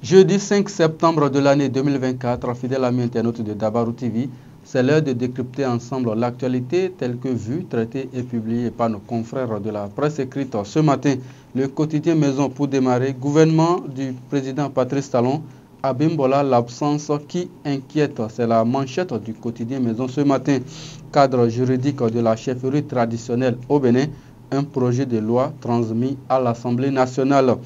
Jeudi 5 septembre de l'année 2024, fidèle ami internaute de Dabarou TV, c'est l'heure de décrypter ensemble l'actualité telle que vue, traitée et publiée par nos confrères de la presse écrite. Ce matin, le quotidien Maison pour démarrer, gouvernement du président Patrice Talon, Abimbola, l'absence qui inquiète. C'est la manchette du quotidien Maison ce matin. Cadre juridique de la chefferie traditionnelle au Bénin, un projet de loi transmis à l'Assemblée nationale.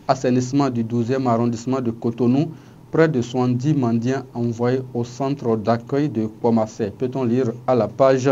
Assainissement du 12e arrondissement de Cotonou, près de 70 mendiants envoyés au centre d'accueil de Pomassé. Peut-on lire à la page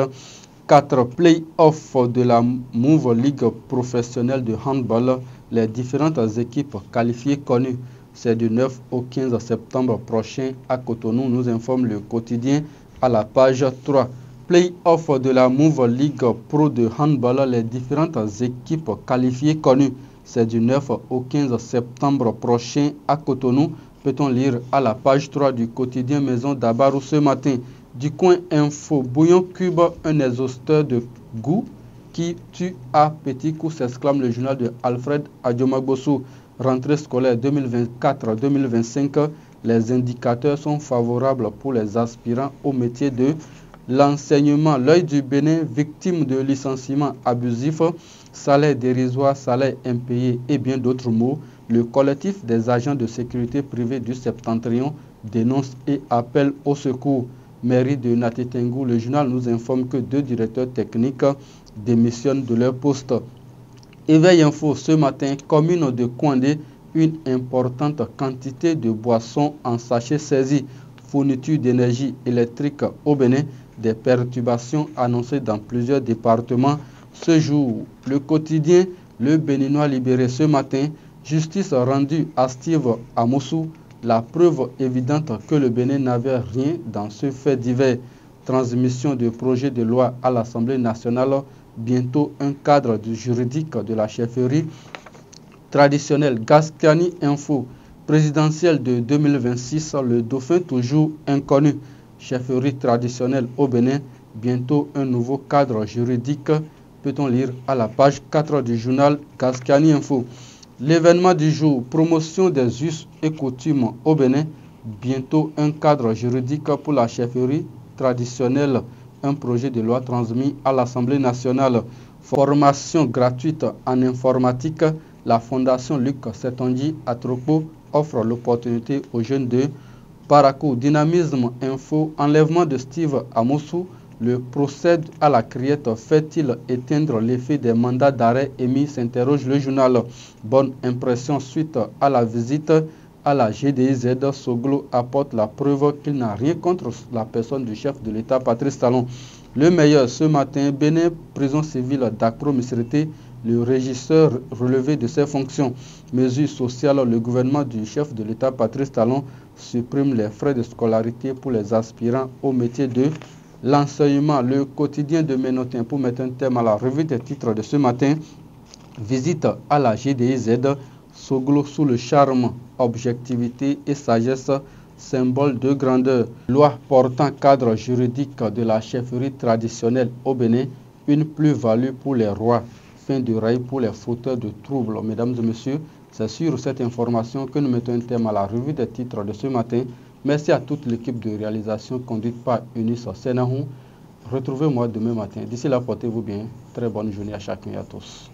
4, play-off de la Move League professionnelle de handball, les différentes équipes qualifiées connues. C'est du 9 au 15 septembre prochain à Cotonou, nous informe le quotidien à la page 3. Play-off de la Move League Pro de handball, les différentes équipes qualifiées connues. C'est du 9 au 15 septembre prochain à Cotonou. Peut-on lire à la page 3 du quotidien Maison Dabarou ce matin. Du coin info, bouillon cube, un exhausteur de goût qui tue à petits coups, s'exclame le journal de Alfred Adjomagbossou. Rentrée scolaire 2024-2025, les indicateurs sont favorables pour les aspirants au métier de l'enseignement. L'œil du Bénin, victime de licenciements abusifs, salaire dérisoire, salaire impayé et bien d'autres mots. Le collectif des agents de sécurité privée du Septentrion dénonce et appelle au secours. Mairie de Natetengu, le journal nous informe que 2 directeurs techniques démissionnent de leur poste. Éveil Info ce matin, commune de Kouandé, une importante quantité de boissons en sachet saisie. Fourniture d'énergie électrique au Bénin, des perturbations annoncées dans plusieurs départements ce jour. Le quotidien Le Béninois libéré ce matin, justice rendue à Steve Amossou, la preuve évidente que le Bénin n'avait rien dans ce fait divers. Transmission de projet de loi à l'Assemblée nationale, bientôt un cadre juridique de la chefferie traditionnelle. Gascani Info, présidentielle de 2026, le dauphin toujours inconnu. Chefferie traditionnelle au Bénin, bientôt un nouveau cadre juridique. Peut-on lire à la page 4 du journal Gascani Info. L'événement du jour, promotion des us et coutumes au Bénin, bientôt un cadre juridique pour la chefferie traditionnelle, un projet de loi transmis à l'Assemblée nationale. Formation gratuite en informatique, la Fondation Luc Setonji à Tropo offre l'opportunité aux jeunes de Parakou. Dynamisme Info, enlèvement de Steve Amossou, le procès à la criette fait-il éteindre l'effet des mandats d'arrêt émis, s'interroge le journal. Bonne impression suite à la visite à la GDIZ. Soglo apporte la preuve qu'il n'a rien contre la personne du chef de l'État, Patrice Talon. Le meilleur ce matin, Bénin, prison civile d'Accro Misrité, le régisseur relevé de ses fonctions. Mesures sociales, le gouvernement du chef de l'État, Patrice Talon, supprime les frais de scolarité pour les aspirants au métier de l'enseignement. Le quotidien de Ménotin, pour mettre un thème à la revue des titres de ce matin. Visite à la GDIZ, Soglo sous le charme, objectivité et sagesse, symbole de grandeur. Loi portant cadre juridique de la chefferie traditionnelle au Bénin, une plus-value pour les rois. Fin de rail pour les fauteurs de troubles. Mesdames et messieurs, c'est sur cette information que nous mettons un thème à la revue des titres de ce matin. Merci à toute l'équipe de réalisation conduite par Eunice Senahou. Retrouvez-moi demain matin. D'ici là, portez-vous bien. Très bonne journée à chacun et à tous.